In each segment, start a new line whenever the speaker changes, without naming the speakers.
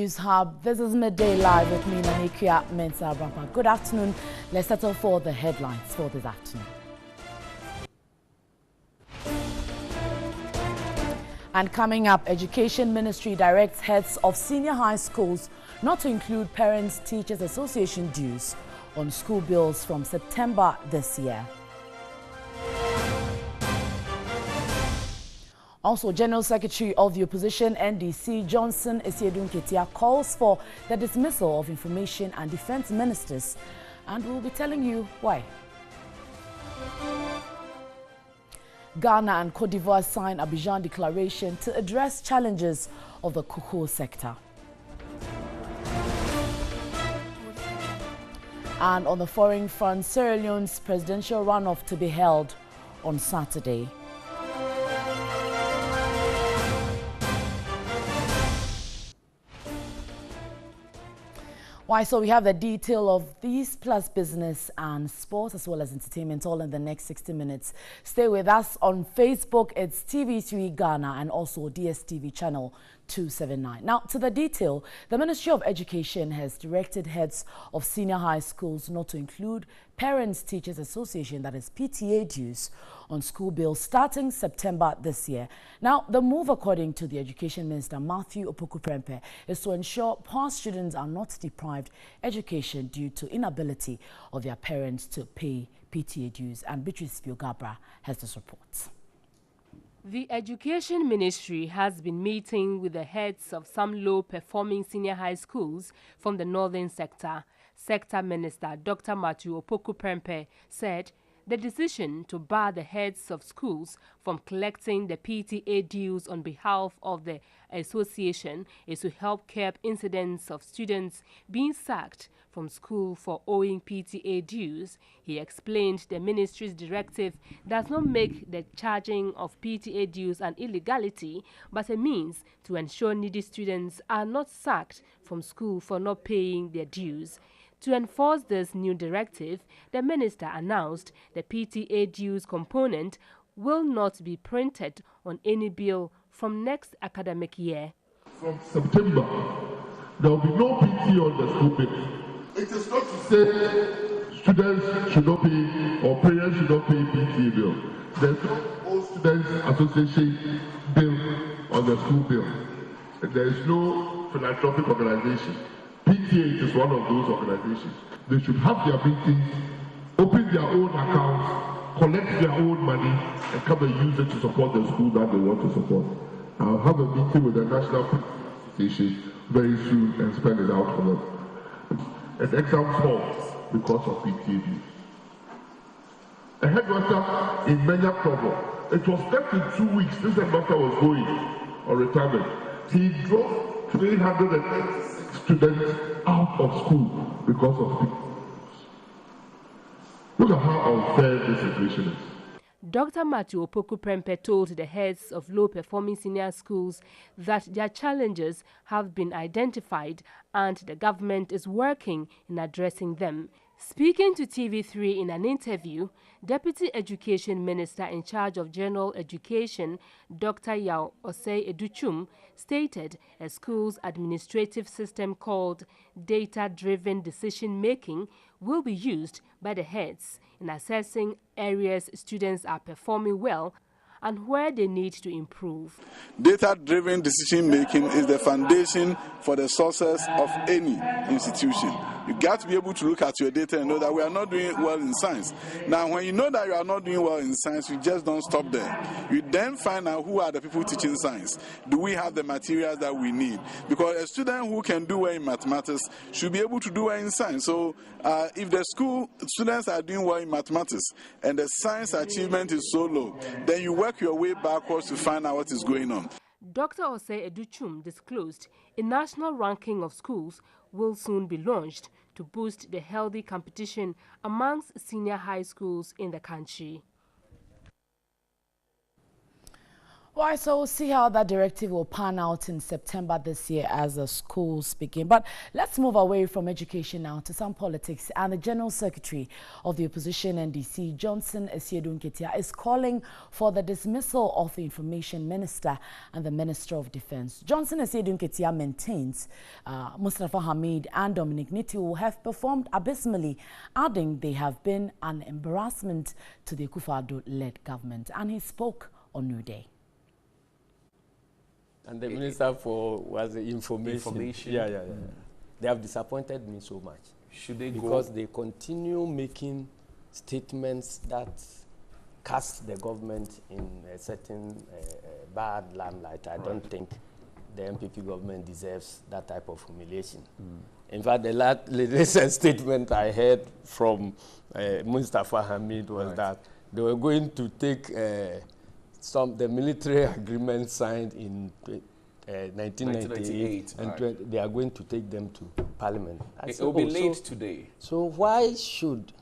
News Hub. This is Midday Live with me, Nanikia Mensa Brampa. Good afternoon. Let's settle for the headlines for this afternoon. And coming up, Education Ministry directs heads of senior high schools not to include Parents Teachers Association dues on school bills from September this year. Also, General Secretary of the Opposition NDC, Johnson Asiedu Nketia, calls for the dismissal of Information and Defense Ministers, and we'll be telling you why. Ghana and Cote d'Ivoire sign Abidjan Declaration to address challenges of the cocoa sector. And on the foreign front, Sierra Leone's presidential runoff to be held on Saturday. Why, so we have the detail of these plus business and sports as well as entertainment all in the next 60 minutes. Stay with us on Facebook. It's TV3 Ghana and also DSTV channel 279. Now, to the detail, the Ministry of Education has directed heads of senior high schools not to include Parents Teachers Association, that is PTA dues, on school bills starting September this year. Now, the move, according to the Education Minister Matthew Opoku-Prempeh, is to ensure poor students are not deprived education due to inability of their parents to pay PTA dues. And Beatrice Biogabra has this report.
The Education Ministry has been meeting with the heads of some low-performing senior high schools from the northern sector. Sector Minister Dr. Matthew Opoku-Prempeh said the decision to bar the heads of schools from collecting the PTA dues on behalf of the association is to help curb incidents of students being sacked from school for owing PTA dues. He explained the ministry's directive does not make the charging of PTA dues an illegality, but a means to ensure needy students are not sacked from school for not paying their dues. To enforce this new directive, the minister announced the PTA dues component will not be printed on any bill from next academic year.
From September, there will be no PTA on the school bill. It is not to say students should not pay or parents should not pay PTA bill. There's no students association bill on the school bill. There is no philanthropic organization. PTA is one of those organizations. They should have their meetings, open their own accounts, collect their own money, and come and use it to support the school that they want to support. I'll have a meeting with the National Association very soon and spell it out for them. An exam falls because of PTA dues. A headmaster in Menya problem. It was 32 weeks this headmaster was going on retirement. He drove 386 students out of school because of PTA. Look at how unfair this situation is.
Dr. Matthew Opoku-Prempeh told the heads of low-performing senior schools that their challenges have been identified and the government is working in addressing them. Speaking to TV3 in an interview, Deputy Education Minister in charge of General Education, Dr. Yao Osei-Educhum, stated a school's administrative system called data-driven decision-making will be used by the heads in assessing areas students are performing well and where they need to improve.
Data-driven decision-making is the foundation for the success of any institution. You got to be able to look at your data and know that we are not doing well in science. Now, when you know that you are not doing well in science, you just don't stop there. You then find out who are the people teaching science. Do we have the materials that we need? Because a student who can do well in mathematics should be able to do well in science. So if the school students are doing well in mathematics and the science achievement is so low, then you work your way backwards to find out what is going on.
Dr. Osei-Educhum disclosed a national ranking of schools will soon be launched to boost the healthy competition amongst senior high schools in the country.
Well, so we'll see how that directive will pan out in September this year as the schools begin. But let's move away from education now to some politics. And the General Secretary of the Opposition NDC, Asiedu Nketia, is calling for the dismissal of the Information Minister and the Minister of Defense. Asiedu Nketia maintains Mustafa Hamid and Dominic Niti will have performed abysmally, adding they have been an embarrassment to the Akufo-Addo-led government. And he spoke on New Day.
And the Minister was the information. Yeah. They have disappointed me so much.
Should they
because they continue making statements that cast the government in a certain bad limelight. I don't think the MPP government deserves that type of humiliation. In fact, the recent statement I heard from Mustafa Hamid was that they were going to take the military agreement signed in 1998, and they are going to take them to Parliament.
It will be late today.
So why should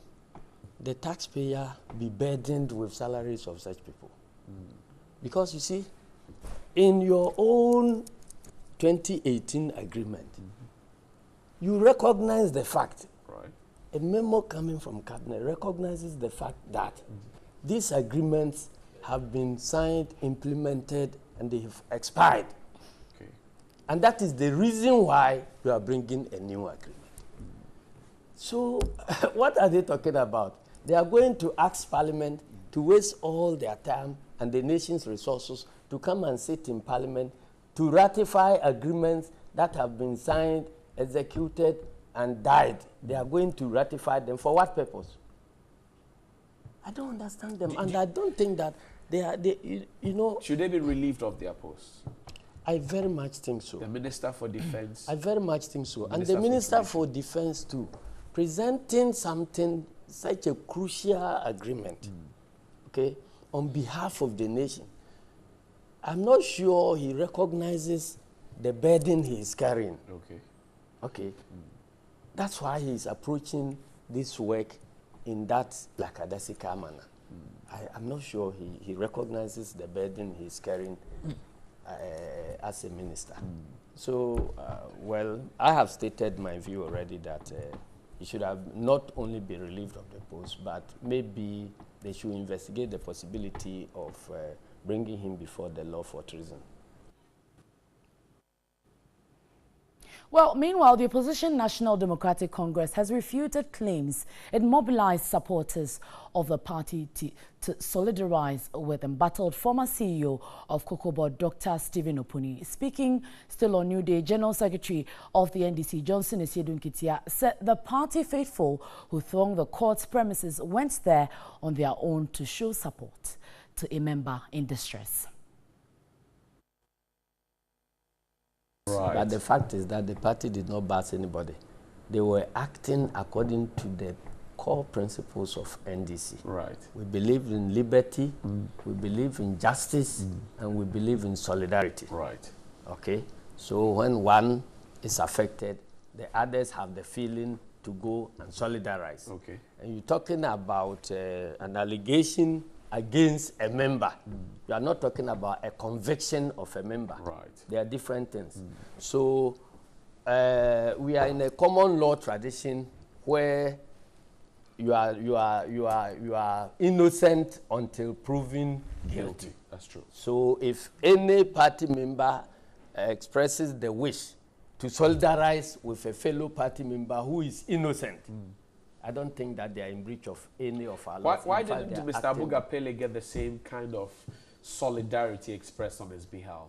the taxpayer be burdened with salaries of such people? Because you see, in your own 2018 agreement, you recognize the fact, a memo coming from Cabinet recognizes the fact that these agreements have been signed, implemented, and they have expired. And that is the reason why you are bringing a new agreement. So what are they talking about? They are going to ask Parliament to waste all their time and the nation's resources to come and sit in Parliament to ratify agreements that have been signed, executed, and died. They are going to ratify them for what purpose? I don't understand them, and I don't think that you know.
Should they be relieved of their posts?
I very much think so.
The Minister for Defense?
I very much think so. And the Minister for Defense too, presenting something, such a crucial agreement, okay, on behalf of the nation. I'm not sure he recognizes the burden he is carrying. Okay. That's why he's approaching this work in that lackadaisical manner. I'm not sure he recognizes the burden he's carrying as a minister. So, well, I have stated my view already that he should have not only been relieved of the post, but maybe they should investigate the possibility of bringing him before the law for treason.
Well, meanwhile, the opposition National Democratic Congress has refuted claims it mobilized supporters of the party to solidarize with embattled former CEO of Cocoa Board, Dr. Stephen Opuni. Speaking still on New Day, General Secretary of the NDC, Asiedu Nketia, said the party faithful who thronged the court's premises went there on their own to show support to a member in distress.
But the fact is that the party did not bash anybody. They were acting according to the core principles of NDC. We believe in liberty, we believe in justice, and we believe in solidarity. Okay? So when one is affected, the others have the feeling to go and solidarize. And you're talking about an allegation against a member. You are not talking about a conviction of a member. They are different things. So we are in a common law tradition where you are innocent until proven guilty.
That's true.
So if any party member expresses the wish to solidarize with a fellow party member who is innocent, I don't think that they are in breach of any of our laws.
Why didn't Mr. Abugapele get the same kind of solidarity expressed on his behalf?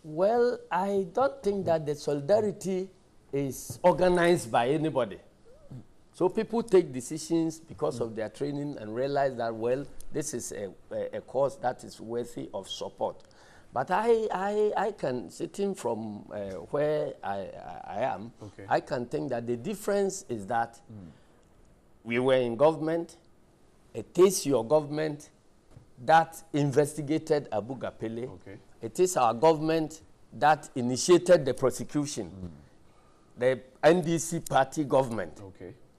Well, I don't think that the solidarity is organized by anybody. So people take decisions because of their training and realize that, well, this is a cause that is worthy of support. But I can, sitting from where I am, I can think that the difference is that we were in government. It is your government that investigated Abugapele. It is our government that initiated the prosecution. The NDC party government.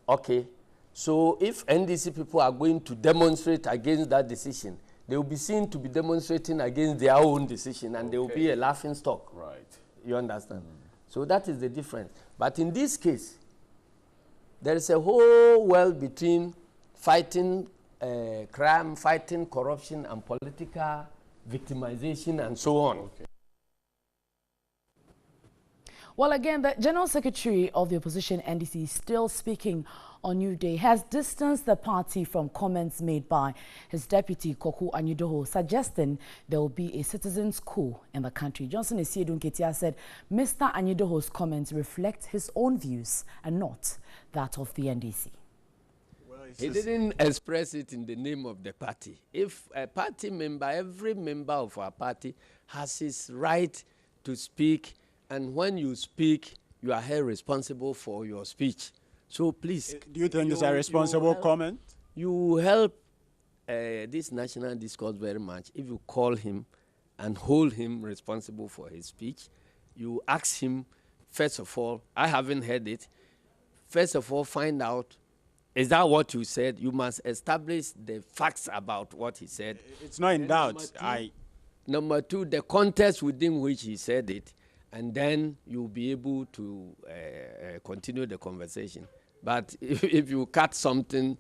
Okay. So if NDC people are going to demonstrate against that decision, they will be seen to be demonstrating against their own decision, and they will be a laughing stock.
Right.
You understand? So that is the difference. But in this case, there is a whole world between fighting crime, fighting corruption, and political victimization, and so on.
Okay.
Well, again, the General Secretary of the Opposition, NDC, still speaking on New Day, has distanced the party from comments made by his deputy, Koku Anyidoho, suggesting there will be a citizens' coup in the country. Johnson Asiedu Nketia said Mr. Anyidoho's comments reflect his own views and not that of the NDC.
He didn't express it in the name of the party. If a party member, every member of our party has his right to speak, and when you speak, you are held responsible for your speech. So please.
Do you think it's a responsible comment?
You help this national discourse very much if you call him and hold him responsible for his speech. You ask him, first of all, I haven't heard it. First of all, find out, is that what you said? You must establish the facts about what he said.
It's not in doubt.
Number two, the context within which he said it, and then you'll be able to continue the conversation. But if you cut something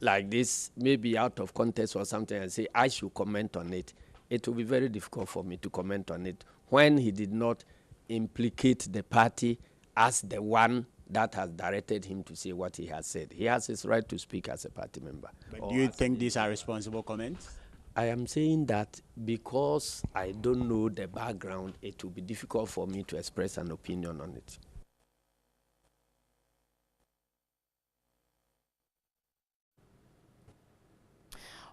like this, maybe out of context or something, and say, I should comment on it, it will be very difficult for me to comment on it when he did not implicate the party as the one that has directed him to say what he has said. He has his right to speak as a party member.
But do you think these are responsible comments?
I am saying that because I don't know the background, it will be difficult for me to express an opinion on it.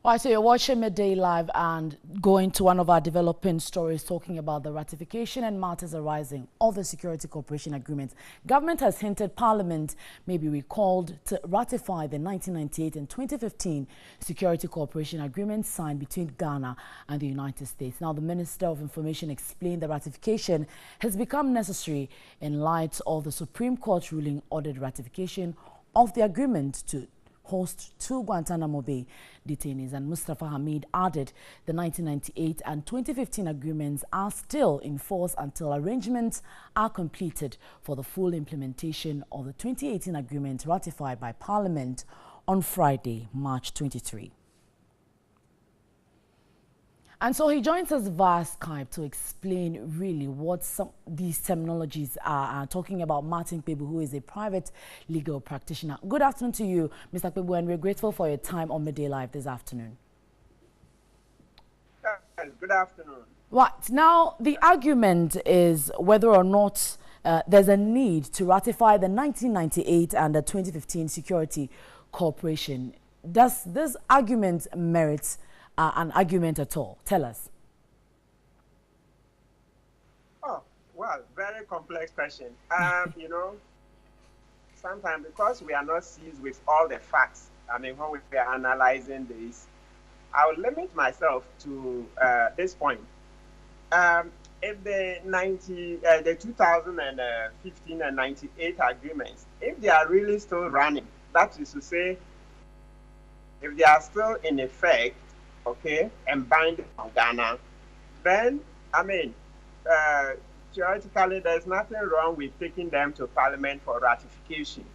All right, so you're watching Midday Live and going to one of our developing stories talking about the ratification and matters arising of the Security Cooperation Agreement. Government has hinted Parliament may be recalled to ratify the 1998 and 2015 Security Cooperation Agreement signed between Ghana and the United States. Now, the Minister of Information explained the ratification has become necessary in light of the Supreme Court ruling ordered ratification of the agreement to host 2 Guantanamo Bay detainees. And Mustafa Hamid added the 1998 and 2015 agreements are still in force until arrangements are completed for the full implementation of the 2018 agreement ratified by Parliament on Friday, March 23. And so he joins us via Skype to explain really what some these terminologies are. Talking about Martin Kpebu, who is a private legal practitioner. Good afternoon to you, Mr. Kpebu, and we're grateful for your time on Midday Live this afternoon.
Good afternoon.
Right. Now, the argument is whether or not there's a need to ratify the 1998 and the 2015 Security Cooperation. Does this argument merit an argument at all? Tell us.
Oh, well, very complex question. You know, sometimes because we are not seized with all the facts, I mean, when we are analyzing this, I will limit myself to this point. If the 2015 and 98 agreements, if they are really still running, that is to say, if they are still in effect, okay, and binding on Ghana, then, I mean, theoretically, there's nothing wrong with taking them to Parliament for ratification.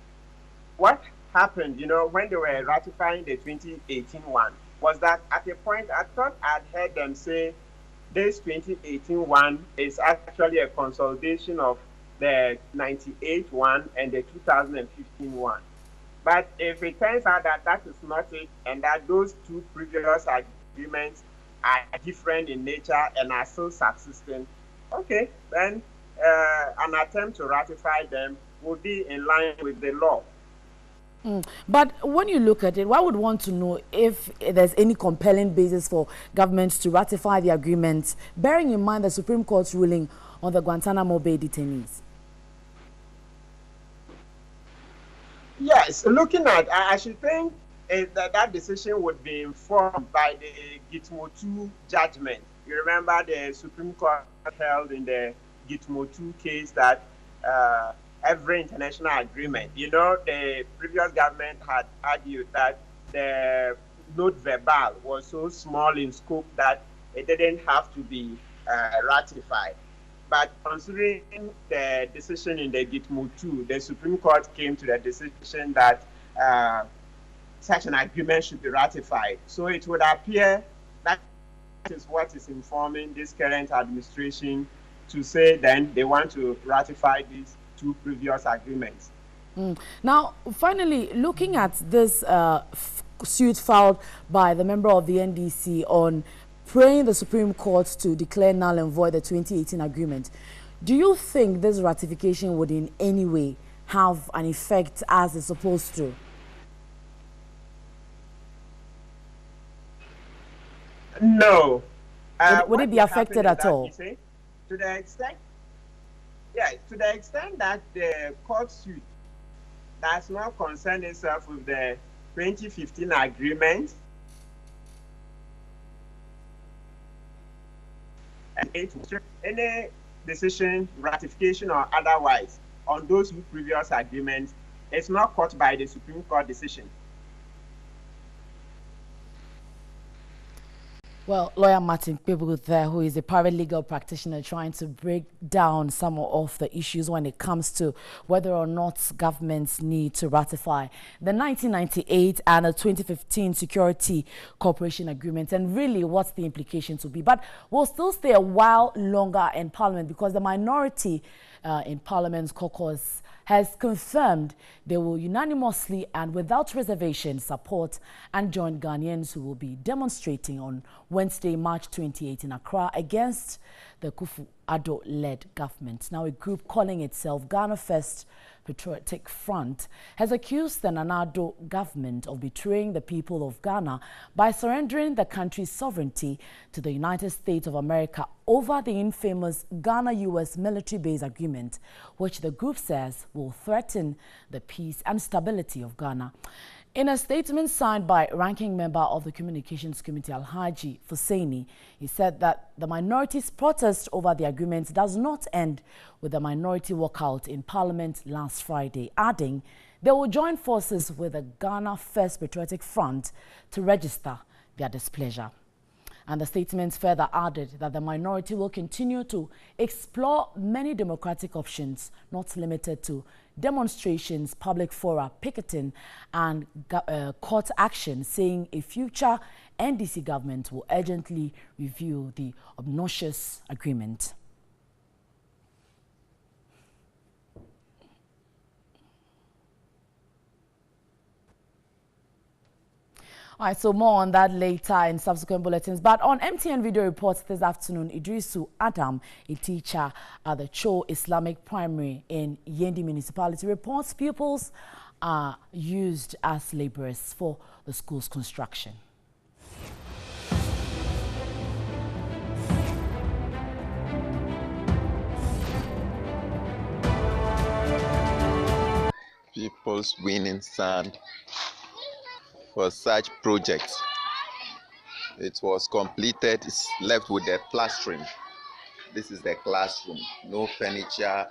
What happened, you know, when they were ratifying the 2018 one, was that at a point, I thought I'd heard them say this 2018 one is actually a consolidation of the 98 one and the 2015 one. But if it turns out that that is not it, and that those 2 previous agreements are different in nature and are still subsistent, okay, then an attempt to ratify them would be in line with the law.
But when you look at it, one would want to know if there's any compelling basis for governments to ratify the agreement, bearing in mind the Supreme Court's ruling on the Guantanamo Bay detainees.
Yes, looking at, I should think that decision would be informed by the Gitmo 2 judgment. You remember the Supreme Court held in the Gitmo 2 case that every international agreement, you know, the previous government had argued that the note verbal was so small in scope that it didn't have to be ratified. But considering the decision in the Gitmo 2, the Supreme Court came to the decision that such an agreement should be ratified. So it would appear that is what is informing this current administration to say then they want to ratify these two previous agreements.
Now, finally, looking at this suit filed by the member of the NDC on praying the Supreme Court to declare null and void the 2018 agreement, do you think this ratification would in any way have an effect as it's supposed to?
No.
Would it be affected at all?
To the extent, yeah, to the extent that the court suit does not concern itself with the 2015 agreement, and any decision, ratification or otherwise, on those previous agreements, it's not caught by the Supreme Court decision.
Well, lawyer Martin Kpebu there, who is a private legal practitioner, trying to break down some of the issues when it comes to whether or not governments need to ratify the 1998 and the 2015 Security Cooperation Agreement, and really what's the implications will be. But we'll still stay a while longer in Parliament because the minority in Parliament's caucus has confirmed they will unanimously and without reservation support and join Ghanaians who will be demonstrating on Wednesday, March 28 in Accra against the Kufu-Addo-led government. Now, a group calling itself Ghana First Patriotic Front has accused the Nana-Addo government of betraying the people of Ghana by surrendering the country's sovereignty to the United States of America over the infamous Ghana-US military base agreement, which the group says will threaten the peace and stability of Ghana. In a statement signed by ranking member of the Communications Committee, Alhaji Fusseini, he said that the minority's protest over the agreement does not end with the minority walkout in Parliament last Friday, adding they will join forces with the Ghana First Patriotic Front to register their displeasure. And the statement further added that the minority will continue to explore many democratic options, not limited to demonstrations, public fora, picketing, and court action, saying a future NDC government will urgently review the obnoxious agreement. All right, so more on that later in subsequent bulletins. But on MTN Video Reports this afternoon, Idrisu Adam, a teacher at the Cho Islamic Primary in Yendi Municipality, reports pupils are used as laborers for the school's construction.
Pupils winning sand for such projects. It was completed, it's left with the plastering. This is the classroom, no furniture,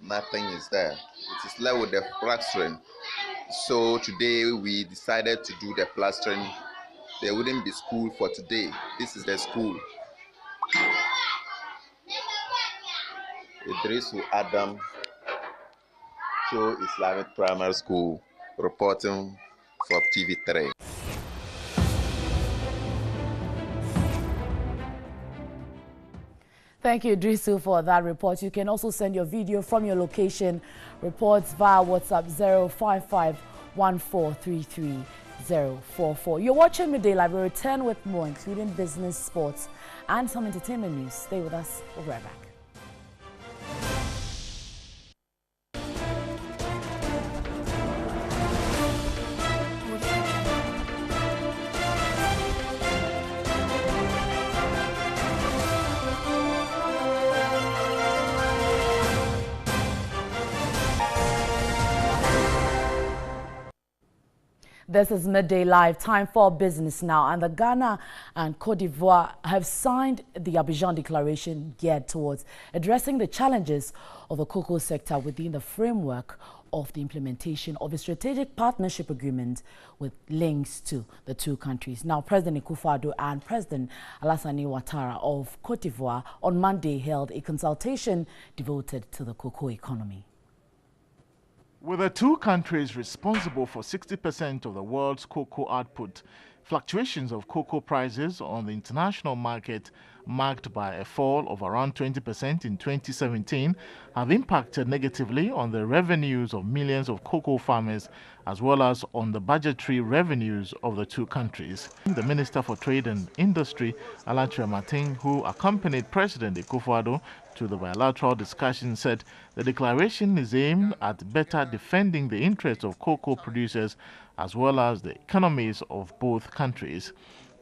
nothing is there. It is left with the plastering. So today we decided to do the plastering. There wouldn't be school for today. This is the school. Idrisu Adam, Cho Islamic Primary School, reporting for TV3.
Thank you, Idrisu, for that report. You can also send your video from your location reports via WhatsApp 05514330044. You're watching Midday Live. We'll return with more, including business, sports, and some entertainment news. Stay with us. We'll be right back. This is Midday Live, time for business now. And the Ghana and Cote d'Ivoire have signed the Abidjan Declaration geared towards addressing the challenges of the cocoa sector within the framework of the implementation of a strategic partnership agreement with links to the two countries. Now, President Akufo-Addo and President Alassane Ouattara of Cote d'Ivoire on Monday held a consultation devoted to the cocoa economy.
With the two countries responsible for 60% of the world's cocoa output, fluctuations of cocoa prices on the international market, marked by a fall of around 20% in 2017, have impacted negatively on the revenues of millions of cocoa farmers, as well as on the budgetary revenues of the two countries. The Minister for Trade and Industry, Alatria Martin, who accompanied President Akufo-Addo to the bilateral discussion, said the declaration is aimed at better defending the interests of cocoa producers as well as the economies of both countries.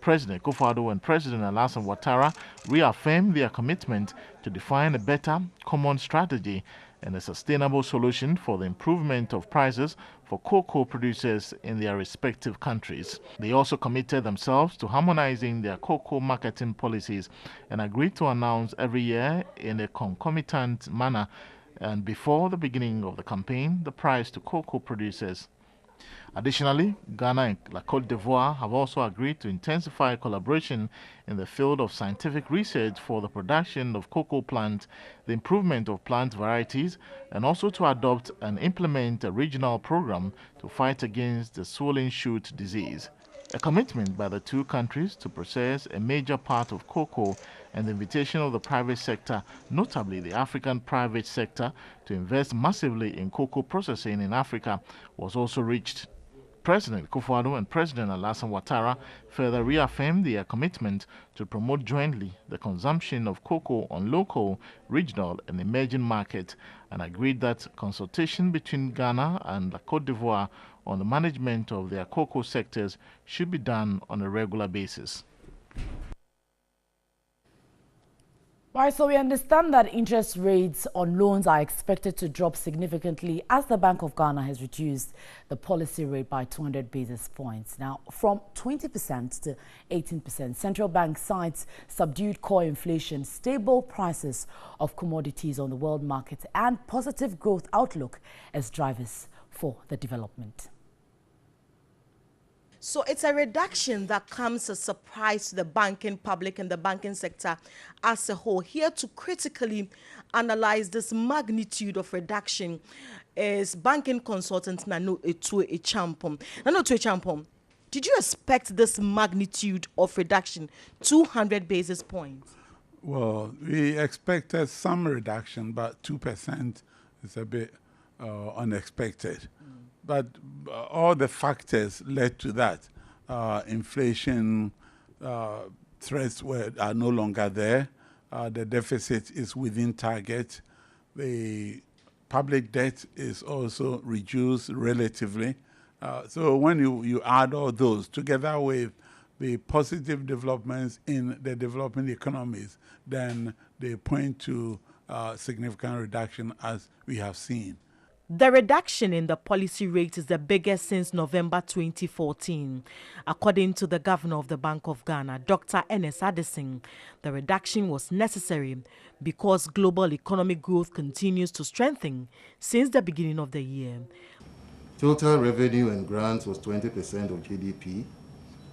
President Akufo-Addo and President Alassane Ouattara reaffirmed their commitment to define a better common strategy and a sustainable solution for the improvement of prices for cocoa producers in their respective countries. They also committed themselves to harmonizing their cocoa marketing policies and agreed to announce every year in a concomitant manner and before the beginning of the campaign the price to cocoa producers. Additionally, Ghana and La Côte d'Ivoire have also agreed to intensify collaboration in the field of scientific research for the production of cocoa plants, the improvement of plant varieties, and also to adopt and implement a regional program to fight against the swollen shoot disease. A commitment by the two countries to process a major part of cocoa and the invitation of the private sector, notably the African private sector, to invest massively in cocoa processing in Africa was also reached. President Akufo-Addo and President Alassane Ouattara further reaffirmed their commitment to promote jointly the consumption of cocoa on local, regional and emerging markets and agreed that consultation between Ghana and La Côte d'Ivoire on the management of their cocoa sectors should be done on a regular basis.
Right, so we understand that interest rates on loans are expected to drop significantly as the Bank of Ghana has reduced the policy rate by 200 basis points. Now, from 20% to 18%, central bank cites subdued core inflation, stable prices of commodities on the world market, and positive growth outlook as drivers for the development.
So it's a reduction that comes as a surprise to the banking public and the banking sector as a whole. Here to critically analyze this magnitude of reduction is banking consultant Asiedu Nketia. Did you expect this magnitude of reduction, 200 basis points?
Well, we expected some reduction, but 2% is a bit unexpected. But all the factors led to that. Inflation threats are no longer there. The deficit is within target. The public debt is also reduced relatively. So when you add all those together with the positive developments in the developing economies, then they point to significant reduction as we have seen.
The reduction in the policy rate is the biggest since November 2014. According to the governor of the Bank of Ghana, Dr. Ernest Addison, the reduction was necessary because global economic growth continues to strengthen since the beginning of the year.
Total revenue and grants was 20% of GDP,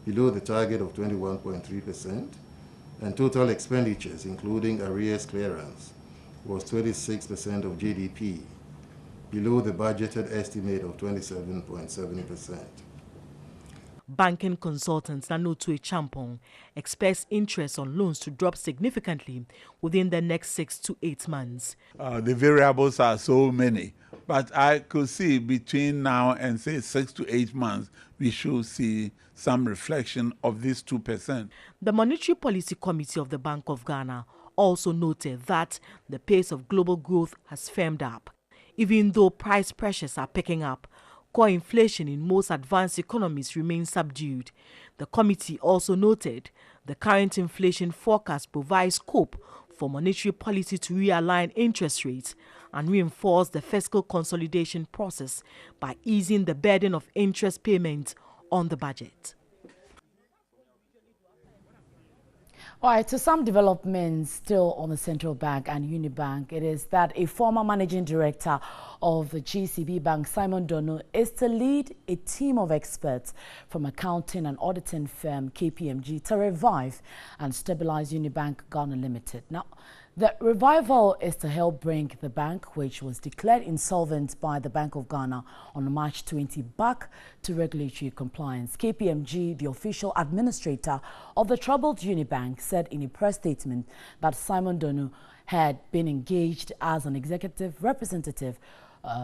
below the target of 21.3%, and total expenditures, including arrears clearance, was 26% of GDP, below the budgeted estimate of 27.7%.
Banking consultant Asiedu Nketia expects interest on loans to drop significantly within the next 6 to 8 months.
The variables are so many, but I could see between now and say 6 to 8 months, we should see some reflection of this 2%.
The Monetary Policy Committee of the Bank of Ghana also noted that the pace of global growth has firmed up. Even though price pressures are picking up, core inflation in most advanced economies remains subdued. The committee also noted the current inflation forecast provides scope for monetary policy to realign interest rates and reinforce the fiscal consolidation process by easing the burden of interest payments on the budget.
All right, so some developments still on the central bank and Unibank. It is that a former managing director of the GCB Bank, Simon Dono, is to lead a team of experts from accounting and auditing firm KPMG to revive and stabilize Unibank Ghana Limited. Now, the revival is to help bring the bank, which was declared insolvent by the Bank of Ghana on March 20, back to regulatory compliance. KPMG, the official administrator of the troubled Unibank, said in a press statement that Simon Dono had been engaged as an executive representative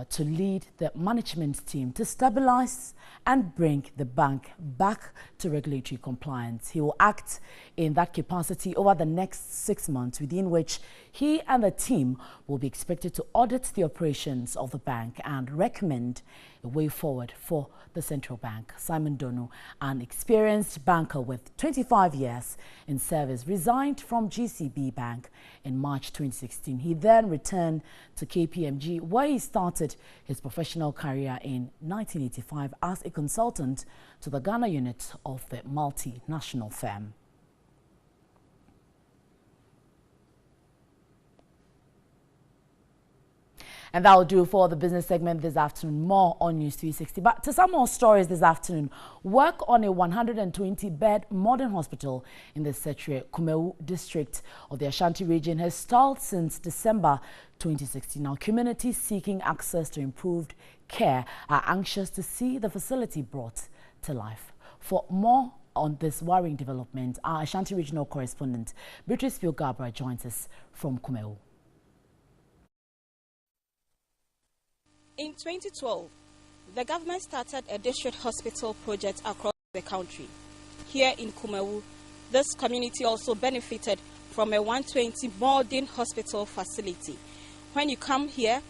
to lead the management team to stabilize and bring the bank back to regulatory compliance. He will act in that capacity over the next 6 months, within which he and the team will be expected to audit the operations of the bank and recommend a way forward for the central bank. Simon Dono, an experienced banker with 25 years in service, resigned from GCB Bank in March 2016. He then returned to KPMG, where he started his professional career in 1985 as a consultant to the Ghana unit of the multinational firm. And that will do for the business segment this afternoon. More on News 360. But to some more stories this afternoon, work on a 120-bed modern hospital in the Setre Kumewu district of the Ashanti region has stalled since December 2016. Now, communities seeking access to improved care are anxious to see the facility brought to life. For more on this worrying development, our Ashanti regional correspondent, Beatrice Gabra, joins us from Kumewu.
In 2012, the government started a district hospital project across the country. Here in Kumewu, this community also benefited from a 120 modern hospital facility. When you come here,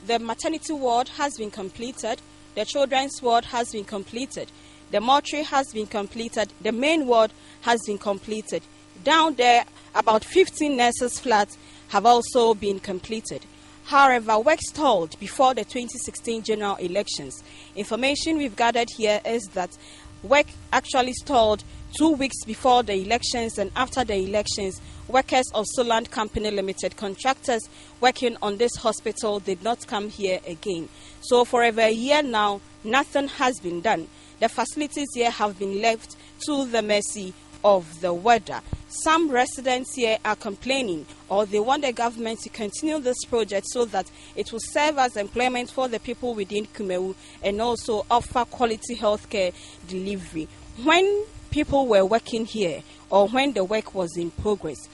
the maternity ward has been completed, the children's ward has been completed, the mortuary has been completed, the main ward has been completed. Down there, about 15 nurses' flats have also been completed. However, work stalled before the 2016 general elections. Information we've gathered here is that work actually stalled 2 weeks before the elections, and after the elections, workers of Soland Company Limited, contractors working on this hospital, did not come here again. So for over a year now, nothing has been done. The facilities here have been left to the mercy of the weather. Some residents here are complaining, or they want the government to continue this project so that it will serve as employment for the people within Kumewu and also offer quality healthcare delivery. When people were working here, or when the work was in progress,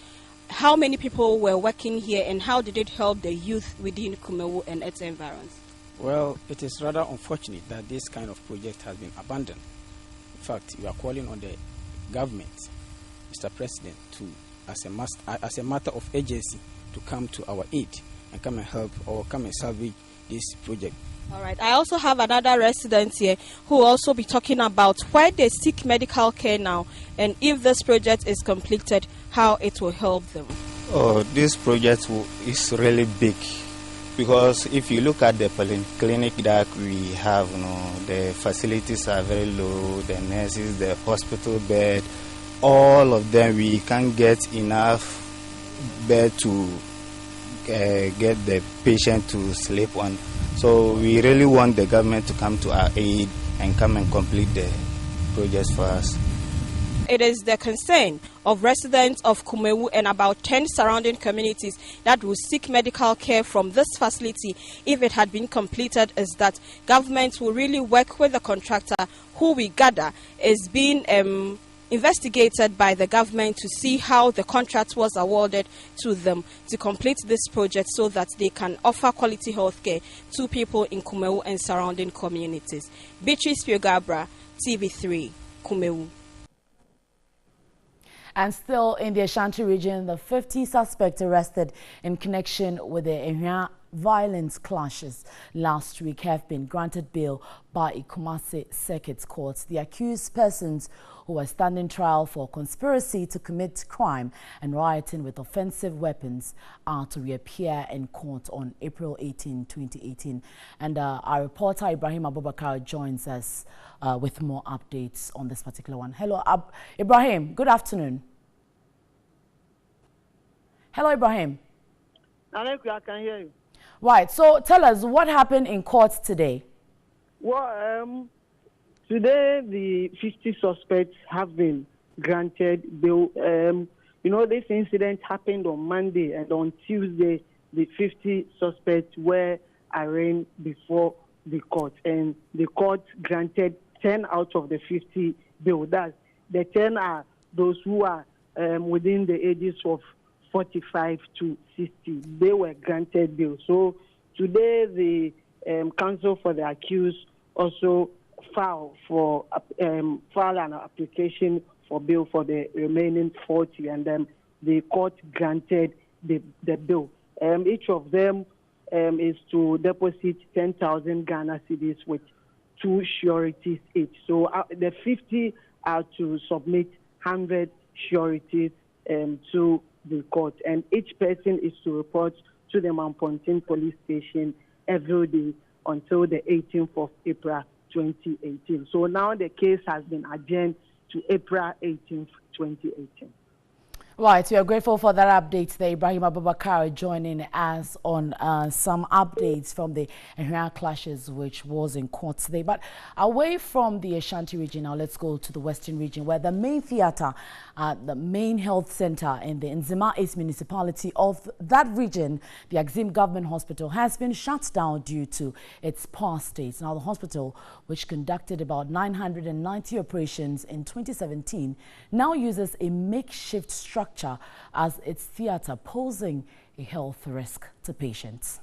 how many people were working here and how did it help the youth within Kumewu and its environs?
Well, it is rather unfortunate that this kind of project has been abandoned. In fact, we are calling on the government, Mr. President, to, as a matter of urgency, to come to our aid and come and help or come and salvage this project.
All right. I also have another resident here who will also be talking about why they seek medical care now, and if this project is completed, how it will help them.
Oh, this project is really big, because if you look at the clinic that we have, the facilities are very low, the nurses, the hospital bed, all of them, we can't get enough bed to get the patient to sleep on. So we really want the government to come to our aid and come and complete the project for us.
It is the concern of residents of Kumewu and about 10 surrounding communities that will seek medical care from this facility if it had been completed, is that government will really work with the contractor, who we gather is being investigated by the government to see how the contract was awarded to them to complete this project so that they can offer quality health care to people in Kumewu and surrounding communities. Beatrice Gabra, TV3, Kumewu.
And still in the Ashanti region, the 50 suspects arrested in connection with the Ehia violence clashes last week have been granted bail by a Kumasi Circuit Court. The accused persons, who were standing trial for conspiracy to commit crime and rioting with offensive weapons, are to reappear in court on April 18, 2018. And our reporter Ibrahim Abubakar joins us with more updates on this particular one. Hello, Ibrahim. Good afternoon. Hello, Ibrahim.
I can hear you.
Right. So tell us what happened in court today.
Well, today the 50 suspects have been granted bail. This incident happened on Monday, and on Tuesday, the 50 suspects were arraigned before the court, and the court granted 10 out of the 50 bail. That's the 10 are those who are within the ages of 45 to 60. They were granted bail. So today, the counsel for the accused also filed an application for bail for the remaining 40, and then the court granted the bail. Each of them is to deposit 10,000 Ghana cedis with 2 sureties each. So the 50 are to submit 100 sureties to the court, and each person is to report to the Mampontin police station every day until the 18th of April 2018. So now the case has been adjourned to April 18th, 2018.
Right, we are grateful for that update there. Ibrahim Abubakar joining us on some updates from the Nhia clashes, which was in court today. But away from the Ashanti region, now let's go to the Western region, where the main theatre, the main health center in the Nzima East municipality of that region, the Axim Government Hospital, has been shut down due to its poor state. Now, the hospital, which conducted about 990 operations in 2017, now uses a makeshift structure as its theatre, posing a health risk to patients.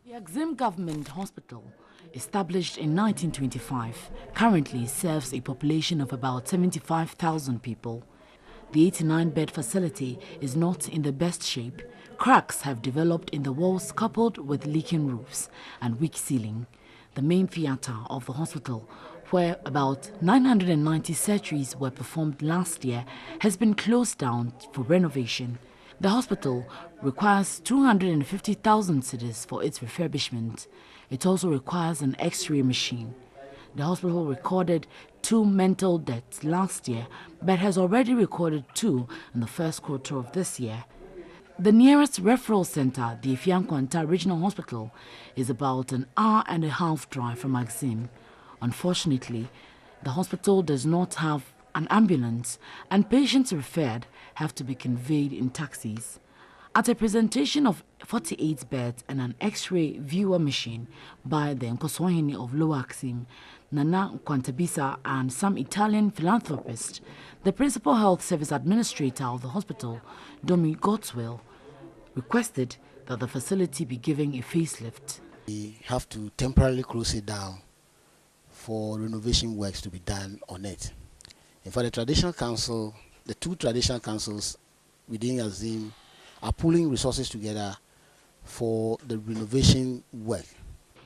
The Axim Government Hospital, established in 1925, currently serves a population of about 75,000 people. The 89-bed facility is not in the best shape. Cracks have developed in the walls, coupled with leaking roofs and weak ceiling. The main theatre of the hospital, where about 990 surgeries were performed last year, has been closed down for renovation. The hospital requires 250,000 cedis for its refurbishment. It also requires an X-ray machine. The hospital recorded 2 mental deaths last year, but has already recorded 2 in the first quarter of this year. The nearest referral center, the Ifiankwanta Regional Hospital, is about an hour-and-a-half drive from Axim. Unfortunately, the hospital does not have an ambulance, and patients referred have to be conveyed in taxis. At a presentation of 48 beds and an X-ray viewer machine by the Nkoswahini of Lower Axim, Nana Kwantabisa, and some Italian philanthropists, the principal health service administrator of the hospital, Domi Godswill, requested that the facility be given a facelift.
We have to temporarily close it down for renovation works to be done on it. And for the traditional council, the 2 traditional councils within Azim are pulling resources together for the renovation work.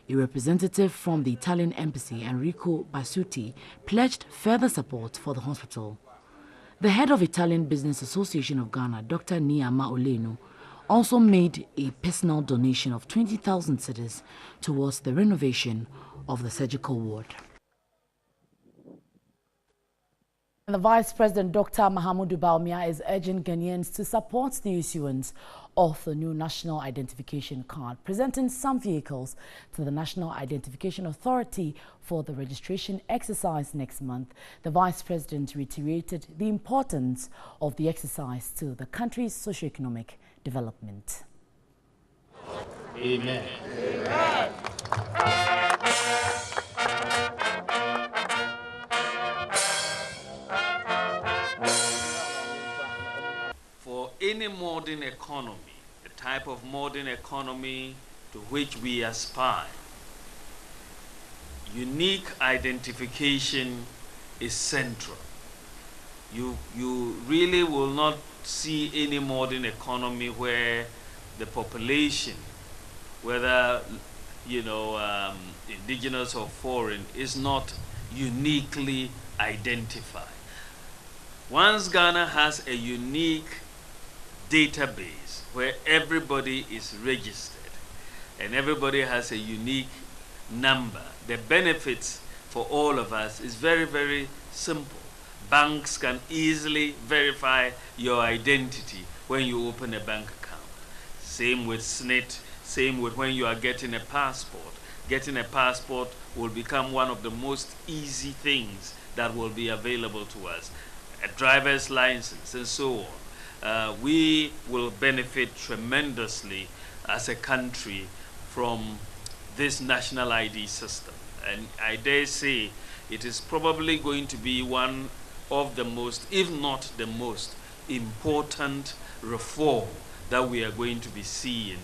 A representative from the Italian embassy, Enrico Basutti, pledged further support for the hospital. The head of Italian Business Association of Ghana, Dr. Niyama Olenu, also made a personal donation of 20,000 cedis towards the renovation of the surgical ward. And the Vice President, Dr. Mahamudu Bawumia, is urging Ghanaians to support the issuance of the new National Identification Card, presenting some vehicles to the National Identification Authority for the registration exercise next month. The Vice President reiterated the importance of the exercise to the country's socio-economic development.
Amen.
Amen.
For any modern economy, the type of modern economy to which we aspire, unique identification is central. You really will not see any modern economy where the population, whether indigenous or foreign, is not uniquely identified. Once Ghana has a unique database where everybody is registered and everybody has a unique number, the benefits for all of us is very, very simple. Banks can easily verify your identity when you open a bank account. Same with SNIT, same with when you are getting a passport. Getting a passport will become one of the most easy things that will be available to us. A driver's license and so on. We will benefit tremendously as a country from this national ID system. And I dare say it is probably going to be one of the most, if not the most, important reform that we are going to be seeing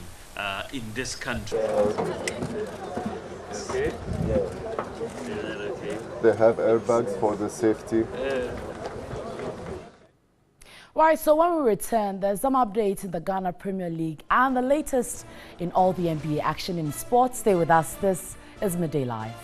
in this country.
Okay.
They have airbags for the safety.
Right, so when we return, there's some updates in the Ghana Premier League and the latest in all the NBA action in sports. Stay with us. This is Midday Live.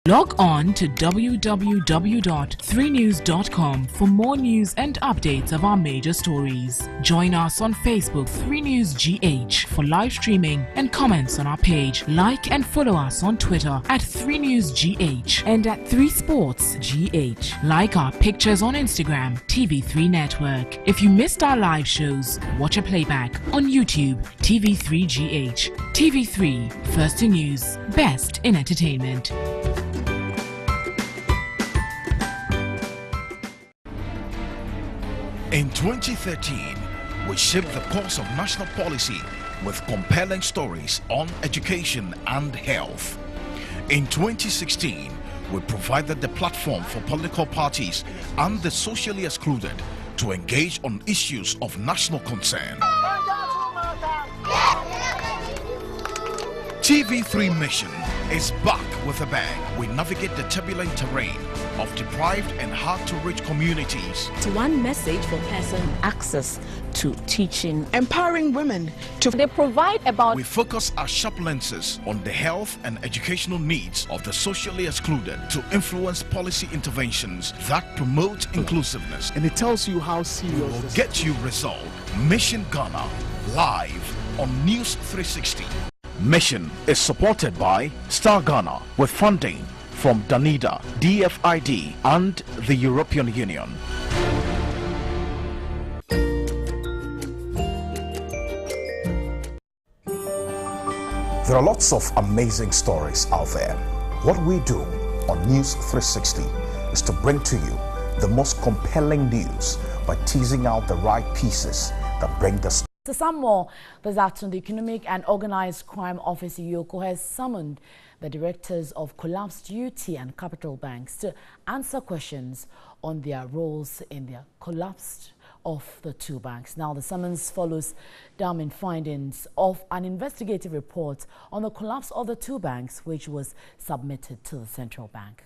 Log on to www.3news.com for more news and updates of our major stories. Join us on Facebook 3newsgh for live streaming and comments on our page. Like and follow us on Twitter at 3newsgh and at 3sportsgh. Like our pictures on Instagram, TV3 Network. If you missed our live shows, watch a playback on YouTube, TV3GH. TV3, first in news, best in entertainment.
In 2013, we shaped the course of national policy with compelling stories on education and health. In 2016, we provided the platform for political parties and the socially excluded to engage on issues of national concern. TV3 Mission is back with a bang. We navigate the turbulent terrain of deprived and hard-to-reach communities.
It's one message for person access to teaching, empowering women to they provide about.
We focus our sharp lenses on the health and educational needs of the socially excluded to influence policy interventions that promote inclusiveness.
And it tells you how serious
we will get you result. Mission Ghana, live on News 360. Mission is supported by Star Ghana with funding from Danida, DFID and the European Union.
There are lots of amazing stories out there. What we do on News 360 is to bring to you the most compelling news by teasing out the right pieces that bring the story.
To some more, this afternoon, the Economic and Organized Crime Office (EOCO) has summoned the directors of collapsed UT and Capital banks to answer questions on their roles in the collapse of the two banks. Now, the summons follows damning findings of an investigative report on the collapse of the two banks, which was submitted to the central bank.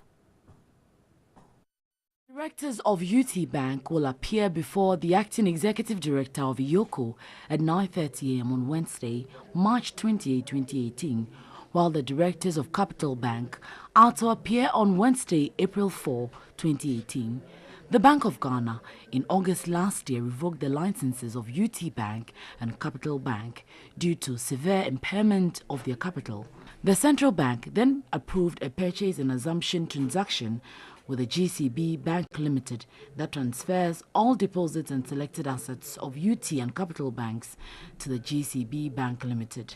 Directors of UT Bank will appear before the acting executive director of EOCO at 9:30 a.m. on Wednesday, March 28, 2018, while the directors of Capital Bank are to appear on Wednesday, April 4, 2018. The Bank of Ghana, in August last year, revoked the licenses of UT Bank and Capital Bank due to severe impairment of their capital. The central bank then approved a purchase and assumption transaction with the GCB Bank Limited that transfers all deposits and selected assets of UT and Capital Banks to the GCB Bank Limited.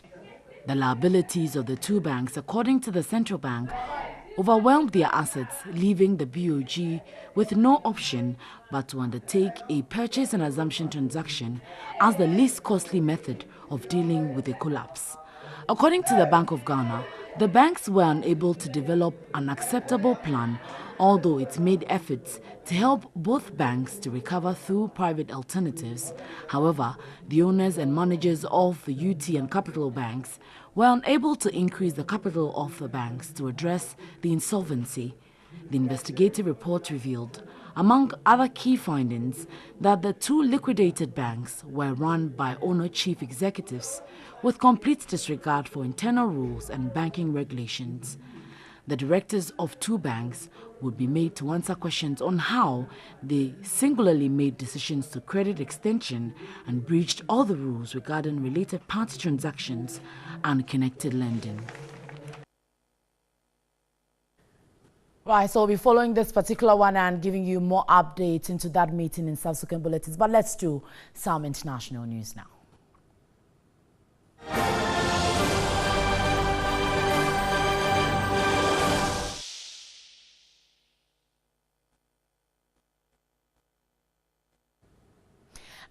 The liabilities of the two banks, according to the central bank, overwhelmed their assets, leaving the BOG with no option but to undertake a purchase and assumption transaction as the least costly method of dealing with a collapse. According to the Bank of Ghana, the banks were unable to develop an acceptable plan, although it made efforts to help both banks to recover through private alternatives. However, the owners and managers of the UT and Capital banks were unable to increase the capital of the banks to address the insolvency. The investigative report revealed, among other key findings, that the two liquidated banks were run by owner-chief executives with complete disregard for internal rules and banking regulations. The directors of two banks would be made to answer questions on how they singularly made decisions to credit extension and breached all the rules regarding related party transactions and connected lending. Right, so we'll be following this particular one and giving you more updates into that meeting in subsequent bulletins. But let's do some international news now.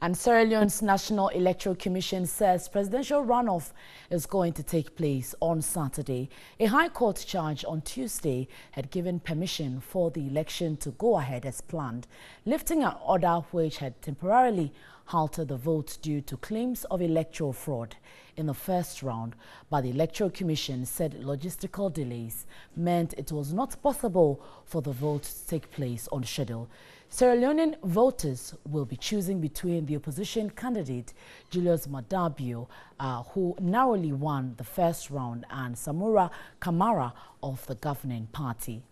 And Sierra Leone's National Electoral Commission says presidential runoff is going to take place on Saturday. A High Court judge on Tuesday had given permission for the election to go ahead as planned, lifting an order which had temporarily halted the vote due to claims of electoral fraud in the first round. But the Electoral Commission said logistical delays meant it was not possible for the vote to take place on schedule. Sierra Leonean voters will be choosing between the opposition candidate Julius Madabio, who narrowly won the first round, and Samura Kamara of the governing party.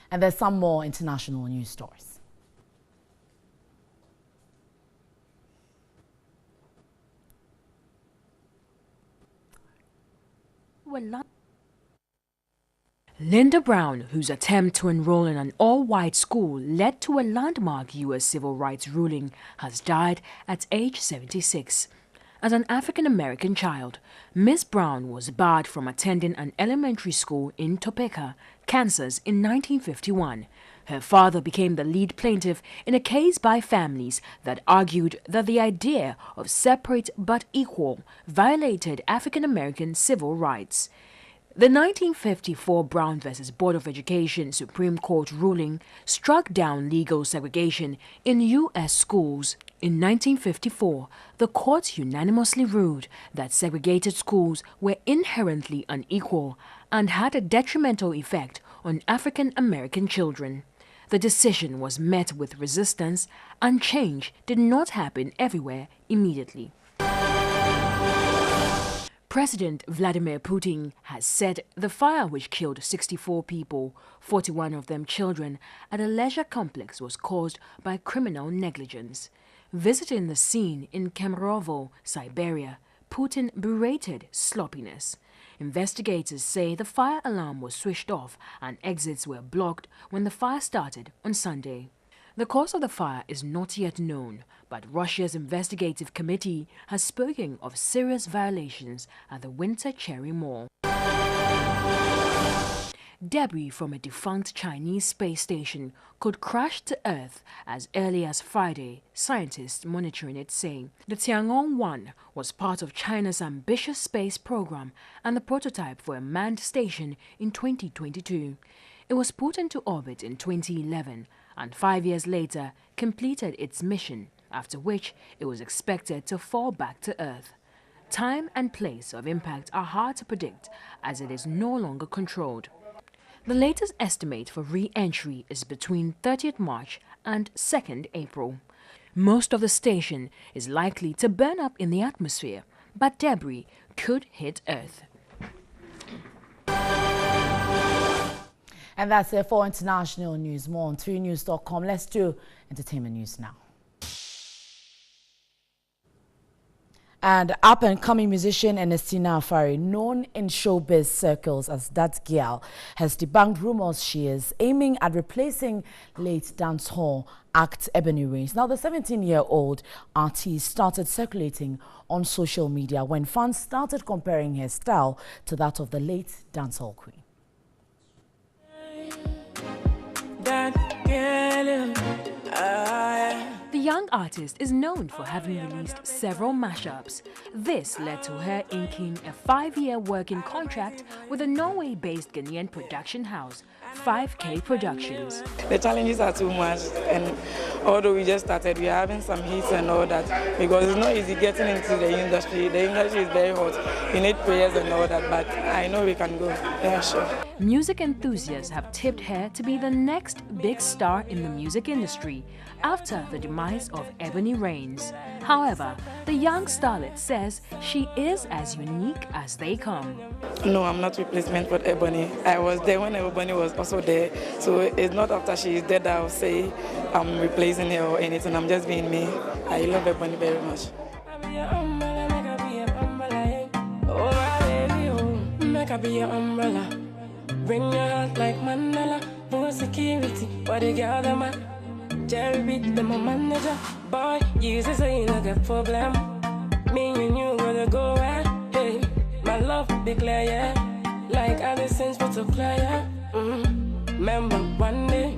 And there's some more international news stories.
Linda Brown, whose attempt to enroll in an all-white school led to a landmark U.S. civil rights ruling, has died at age 76. As an African-American child, Miss Brown was barred from attending an elementary school in Topeka, Kansas in 1951. Her father became the lead plaintiff in a case by families that argued that the idea of separate but equal violated African-American civil rights. The 1954 Brown v. Board of Education Supreme Court ruling struck down legal segregation in U.S. schools. In 1954, the court unanimously ruled that segregated schools were inherently unequal and had a detrimental effect on African American children. The decision was met with resistance, and change did not happen everywhere immediately. President Vladimir Putin has said the fire which killed 64 people, 41 of them children, at a leisure complex was caused by criminal negligence. Visiting the scene in Kemerovo, Siberia, Putin berated sloppiness. Investigators say the fire alarm was switched off and exits were blocked when the fire started on Sunday. The cause of the fire is not yet known, but Russia's investigative committee has spoken of serious violations at the Winter Cherry Mall. Debris from a defunct Chinese space station could crash to Earth as early as Friday, scientists monitoring it say. The Tiangong-1 was part of China's ambitious space program and the prototype for a manned station in 2022. It was put into orbit in 2011 and 5 years later completed its mission, after which it was expected to fall back to Earth. Time and place of impact are hard to predict as it is no longer controlled. The latest estimate for re-entry is between 30th March and 2nd April. Most of the station is likely to burn up in the atmosphere, but debris could hit Earth.
And that's it for international news. More on 3news.com. Let's do entertainment news now. And up-and-coming musician Ernestina Afari, known in showbiz circles as That Girl, has debunked rumors she is aiming at replacing late dancehall act Ebony Reigns. Now, the 17-year-old artist started circulating on social media when fans started comparing her style to that of the late dancehall queen.
The young artist is known for having released several mashups. This led to her inking a 5-year working contract with the Norway-based Ghanaian production house, 5K Productions.
The challenges are too much, and Although we just started, we are having some hits and all that, because it's not easy getting into the industry. The industry is very hot. You need prayers and all that, but I know we can go. Yeah, sure.
Music enthusiasts have tipped her to be the next big star in the music industry after the demise of Ebony Reigns. However, the young starlet says she is as unique as they come.
No, I'm not replacement for Ebony. I was there when Ebony was also there. So it's not after she is dead that I'll say I'm replacing her or anything. I'm just being me. I love Ebony very much.
Bring your heart like Mandela, more security, but the girl them a Jerry beat them a manager. Boy, you say you no get problem. Me and you gonna go where? Hey, my love be clear, yeah. Like Allison's for to clear, yeah. Remember one day.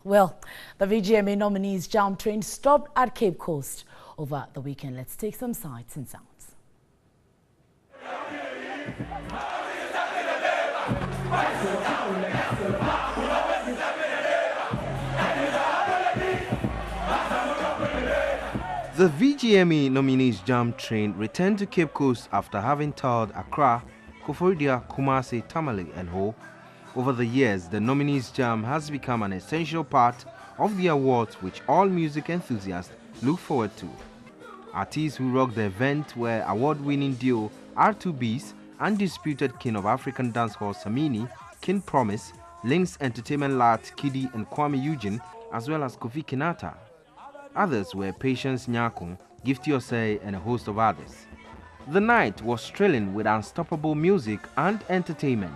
Well, the VGMA nominees jam train stopped at Cape Coast over the weekend. Let's take some sights and sounds.
The VGMA nominees jam train returned to Cape Coast after having toured Accra, Koforidua, Kumasi, Tamale and Ho. Over the years, the nominees jam has become an essential part of the awards which all music enthusiasts look forward to. Artists who rocked the event were award-winning duo R2B's undisputed king of African dancehall Samini, King Promise, Lynx Entertainment Lat, Kiddy and Kwame Eugene, as well as Kofi Kinata. Others were Patience Nyakung, Gifty Osei and a host of others. The night was thrilling with unstoppable music and entertainment.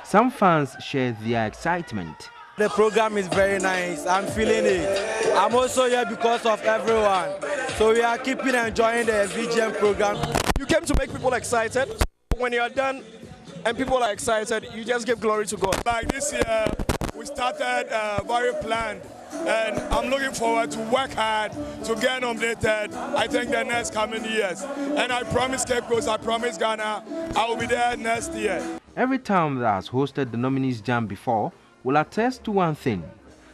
Some fans shared their excitement.
The program is very nice. I'm feeling it. I'm also here because of everyone. So we are keeping enjoying the VGM program.
You came to make people excited. When you are done and people are excited, you just give glory to God. Like this year, we started very planned. And I'm looking forward to work hard to get nominated, I think, the next coming years. And I promise Cape Coast, I promise Ghana, I will be there next year.
Every town that has hosted the nominees jam before will attest to one thing.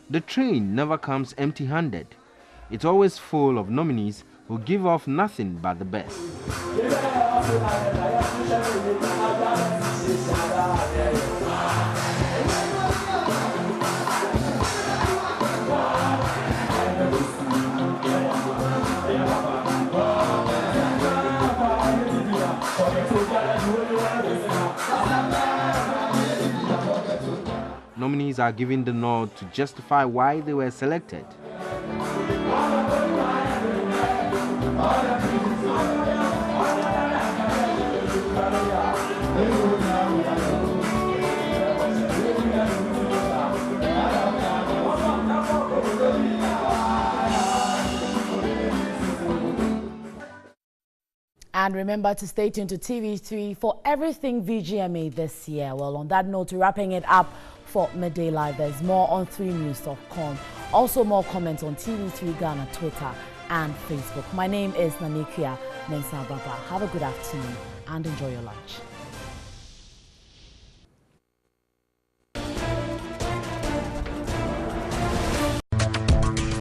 The train never comes empty-handed. It's always full of nominees who give off nothing but the best. Nominees are given the nod to justify why they were selected.
And remember to stay tuned to TV3 for everything VGMA this year. Well, on that note, wrapping it up for Midday Live. There's more on 3news.com. Also more comments on TV3 Ghana, Twitter and Facebook. My name is Nanikia Mensah Baba. Have a good afternoon and enjoy your lunch.